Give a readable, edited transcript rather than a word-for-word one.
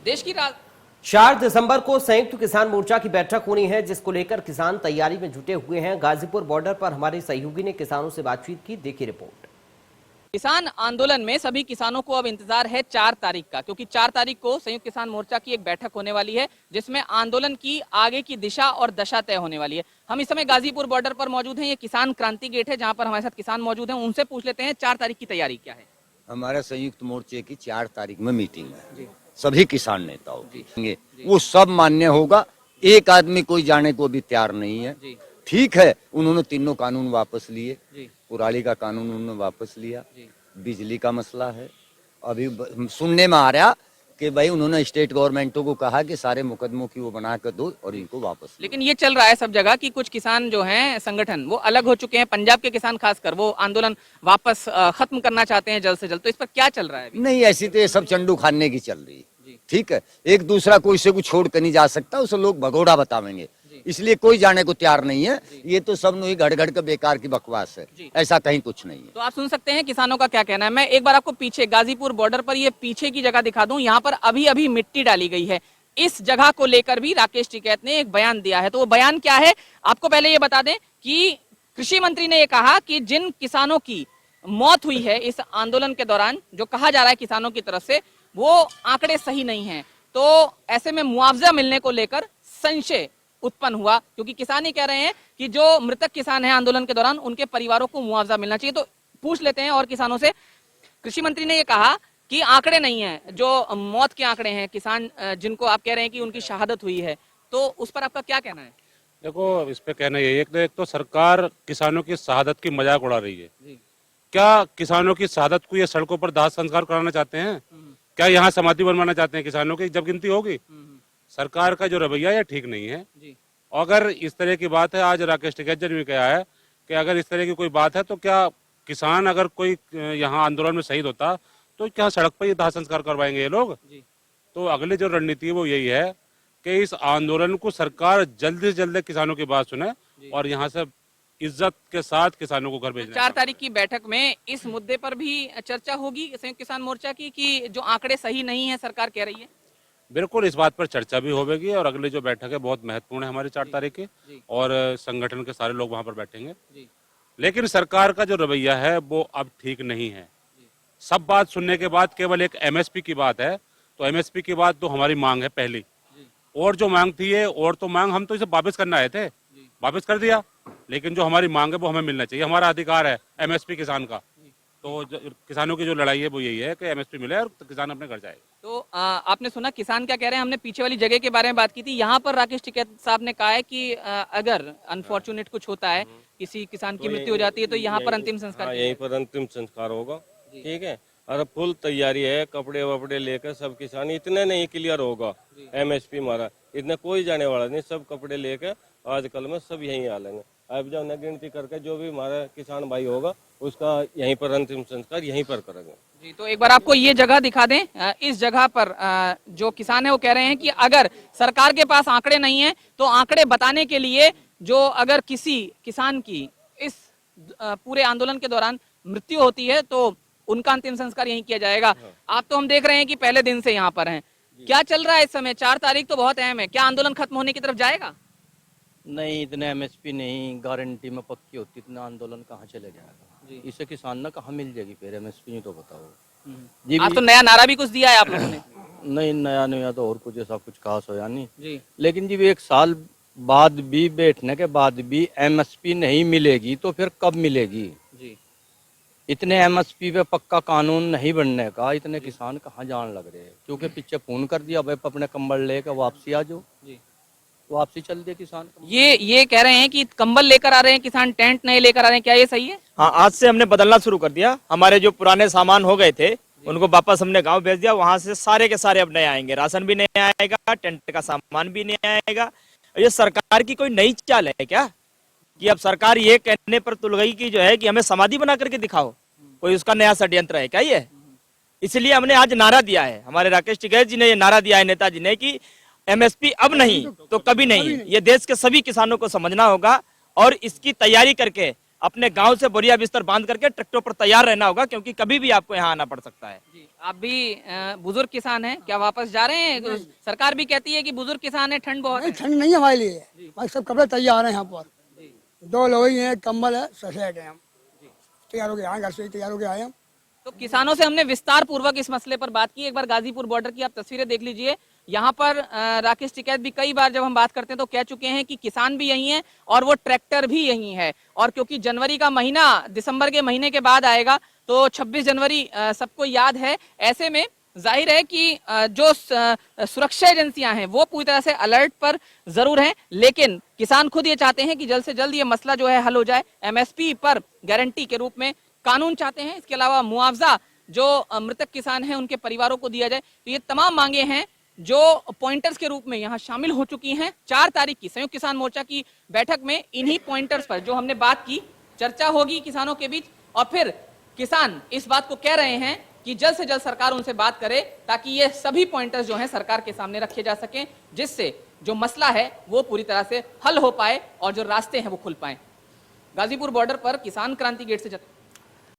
देश की 4 दिसंबर को संयुक्त किसान मोर्चा की बैठक होनी है, जिसको लेकर किसान तैयारी में जुटे हुए हैं। गाजीपुर बॉर्डर पर हमारे सहयोगी ने किसानों से बातचीत की, देखिए रिपोर्ट। किसान आंदोलन में सभी किसानों को अब इंतजार है 4 तारीख का, क्योंकि 4 तारीख को संयुक्त किसान मोर्चा की एक बैठक होने वाली है, जिसमें आंदोलन की आगे की दिशा और दशा तय होने वाली है। हम इस समय गाजीपुर बॉर्डर पर मौजूद हैं। ये किसान क्रांति गेट है, जहां पर हमारे साथ किसान मौजूद हैं। उनसे पूछ लेते हैं 4 तारीख की तैयारी क्या है। हमारे संयुक्त मोर्चे की 4 तारीख में मीटिंग है, सभी किसान नेताओं की। वो सब मान्य होगा, एक आदमी कोई जाने को भी तैयार नहीं है। ठीक है, उन्होंने तीनों कानून वापस लिए, कुराली का कानून उन्होंने वापस लिया, बिजली का मसला है। अभी सुनने में आ रहा कि भाई उन्होंने स्टेट गवर्नमेंटों को कहा कि सारे मुकदमों की वो बना कर दो और इनको वापस। लेकिन ये चल रहा है सब जगह कि कुछ किसान जो हैं संगठन वो अलग हो चुके हैं। पंजाब के किसान खासकर वो आंदोलन वापस खत्म करना चाहते हैं जल्द से जल्द। तो इस पर क्या चल रहा है अभी? नहीं, ऐसी तो ये सब चंडू खाने की चल रही है। ठीक है, एक दूसरा कोई से को छोड़ कर नहीं जा सकता, उसे लोग भगोड़ा बतावेंगे, इसलिए कोई जाने को तैयार नहीं है। ये तो सब नहीं घड़ घड़ के बेकार की बकवास है, ऐसा कहीं कुछ नहीं है। तो आप सुन सकते हैं किसानों का क्या कहना है। मैं एक बार आपको पीछे गाजीपुर बॉर्डर पर ये पीछे की जगह दिखा दूं। यहाँ पर अभी अभी मिट्टी डाली गई है। इस जगह को लेकर भी राकेश टिकैत ने एक बयान दिया है। तो वो बयान क्या है, आपको पहले ये बता दें कि कृषि मंत्री ने ये कहा कि जिन किसानों की मौत हुई है इस आंदोलन के दौरान, जो कहा जा रहा है किसानों की तरफ से, वो आंकड़े सही नहीं है। तो ऐसे में मुआवजा मिलने को लेकर संशय उत्पन्न हुआ, क्योंकि किसान ही कह रहे हैं कि जो मृतक किसान हैं आंदोलन के दौरान, उनके परिवारों को मुआवजा मिलना चाहिए। तो पूछ लेते हैं और किसानों से। कृषि मंत्री ने ये कहा कि आंकड़े नहीं है, जो मौत के आंकड़े हैं, किसान जिनको आप कह रहे हैं कि उनकी शहादत हुई है, तो उस पर आपका क्या कहना है? देखो, इस पे कहना ये एक तो सरकार किसानों की शहादत की मजाक उड़ा रही है। क्या किसानों की शहादत को ये सड़कों पर दाह संस्कार कराना चाहते हैं? क्या यहाँ समाधि बनवाना चाहते हैं किसानों की जब गिनती होगी? सरकार का जो रवैया है ठीक नहीं है। अगर इस तरह की बात है, आज राकेश टिकैत जी ने कहा है कि अगर इस तरह की कोई बात है तो क्या किसान अगर कोई यहाँ आंदोलन में शहीद होता तो क्या सड़क पर ये दाह संस्कार करवाएंगे ये लोग? तो अगली जो रणनीति है वो यही है कि इस आंदोलन को सरकार जल्द से जल्द किसानों की बात सुने और यहाँ से इज्जत के साथ किसानों को घर भेजना। 4 तारीख की बैठक में इस मुद्दे पर भी चर्चा होगी संयुक्त किसान मोर्चा की, कि जो आंकड़े सही नहीं है सरकार कह रही है। बिल्कुल, इस बात पर चर्चा भी होगी और अगली जो बैठक है बहुत महत्वपूर्ण है हमारी 4 तारीख की, और संगठन के सारे लोग वहां पर बैठेंगे। लेकिन सरकार का जो रवैया है वो अब ठीक नहीं है। सब बात सुनने के बाद केवल एक एमएसपी की बात है, तो एमएसपी की बात तो हमारी मांग है पहली, और जो मांग थी है, और तो मांग हम तो इसे वापस करना आए थे, वापस कर दिया। लेकिन जो हमारी मांग है वो हमें मिलना चाहिए, हमारा अधिकार है एमएसपी किसान का। तो किसानों की जो लड़ाई है वो यही है कि एमएसपी मिले और किसान अपने घर जाए। तो आपने सुना किसान क्या कह रहे हैं। हमने पीछे वाली जगह के बारे में बात की थी। यहाँ पर राकेश टिकैत साहब ने कहा है कि अगर अनफॉर्चुनेट कुछ होता है, किसी किसान की मृत्यु हो जाती है, तो यहाँ पर अंतिम संस्कार, यहीं पर अंतिम संस्कार होगा। ठीक है, और फुल तैयारी है, कपड़े वपड़े लेकर सब किसान, इतने नहीं क्लियर होगा एमएसपी हमारा, इतना कोई जाने वाला नहीं, सब कपड़े लेकर आजकल में सब यहीं आ लेंगे। अब जब न गिनती करके जो भी हमारा किसान भाई होगा उसका यहीं पर अंतिम संस्कार यहीं पर करेंगे। जी, तो एक बार आपको ये जगह दिखा दें। इस जगह पर जो किसान है वो कह रहे हैं कि अगर सरकार के पास आंकड़े नहीं है तो आंकड़े बताने के लिए, जो अगर किसी किसान की इस पूरे आंदोलन के दौरान मृत्यु होती है तो उनका अंतिम संस्कार यहीं किया जाएगा। आप तो हम देख रहे हैं कि पहले दिन से यहाँ पर हैं। क्या चल रहा है इस समय? 4 तारीख तो बहुत अहम है। क्या आंदोलन खत्म होने की तरफ जाएगा? नहीं, इतने एमएसपी नहीं गारंटी में पक्की होती, इतना आंदोलन कहाँ चले जाएगा? इसे किसान ना कहाँ मिल जाएगी फिर एमएसपी? नहीं तो बताओ जी। आज तो नया नारा भी कुछ दिया है आप लोगों ने। नहीं, नया नया तो और कुछ ऐसा कुछ खास होया नहीं जी। लेकिन जी 1 साल बाद भी बैठने के बाद भी एमएसपी नहीं मिलेगी तो फिर कब मिलेगी जी? इतने एमएसपी पे पक्का कानून नहीं बनने का इतने किसान कहाँ जान लग रहे हैं? क्योंकि पीछे फोन कर दिया भाई अपने कंबल लेकर वापसी आ जाओ, वापसी चल दिया किसान। ये कह रहे हैं कि कंबल लेकर आ रहे हैं किसान, टेंट नहीं लेकर आ रहे हैं। क्या ये सही है? हाँ, आज से हमने बदलना शुरू कर दिया। हमारे जो पुराने सामान हो गए थे उनको वापस हमने गांव भेज दिया। वहां से सारे के सारे अब नए आएंगे, राशन भी नया आएगा, टेंट का सामान भी नया आएगा। ये सरकार की कोई नई चाल है क्या कि अब सरकार ये कहने पर तुल गई कि जो है कि हमें समाधि बना करके दिखाओ? कोई उसका नया षड्यंत्र है क्या ये? इसलिए हमने आज नारा दिया है, हमारे राकेश टिकैत जी ने ये नारा दिया है नेताजी ने कि एमएसपी अब नहीं तो कभी नहीं। ये देश के सभी किसानों को समझना होगा और इसकी तैयारी करके अपने गांव से बोरिया बिस्तर बांध करके ट्रैक्टर पर तैयार रहना होगा, क्योंकि कभी भी आपको यहाँ आना पड़ सकता है। जी, आप भी बुजुर्ग किसान हैं, क्या वापस जा रहे हैं? तो सरकार भी कहती है कि बुजुर्ग किसान है, ठंड बहुत है। नहीं, ठंड नहीं है हमारे लिए, हमारे सब कपड़े तैयार हैं यहाँ पर। 2 लोई हैं, कंबल है, सेट है, हम तैयार हो गए आए, घर से ही तैयार हो गए आए हम। तो किसानों से हमने विस्तार पूर्वक इस मसले पर बात की। एक बार गाजीपुर बॉर्डर की आप तस्वीरें देख लीजिए। यहाँ पर राकेश टिकैत भी कई बार जब हम बात करते हैं तो कह चुके हैं कि किसान भी यही हैं और वो ट्रैक्टर भी यही है। और क्योंकि जनवरी का महीना दिसंबर के महीने के बाद आएगा तो 26 जनवरी सबको याद है। ऐसे में जाहिर है कि जो सुरक्षा एजेंसियां हैं वो पूरी तरह से अलर्ट पर जरूर हैं, लेकिन किसान खुद ये चाहते हैं कि जल्द से जल्द ये मसला जो है हल हो जाए। एमएसपी पर गारंटी के रूप में कानून चाहते हैं, इसके अलावा मुआवजा जो मृतक किसान हैं उनके परिवारों को दिया जाए। तो ये तमाम मांगे हैं जो पॉइंटर्स के रूप में यहाँ शामिल हो चुकी हैं। 4 तारीख की संयुक्त किसान मोर्चा की बैठक में इन्हीं पॉइंटर्स पर जो हमने बात की चर्चा होगी किसानों के बीच, और फिर किसान इस बात को कह रहे हैं कि जल्द से जल्द सरकार उनसे बात करे ताकि ये सभी पॉइंटर्स जो हैं सरकार के सामने रखे जा सकें, जिससे जो मसला है वो पूरी तरह से हल हो पाए और जो रास्ते हैं वो खुल पाए। गाजीपुर बॉर्डर पर किसान क्रांति गेट से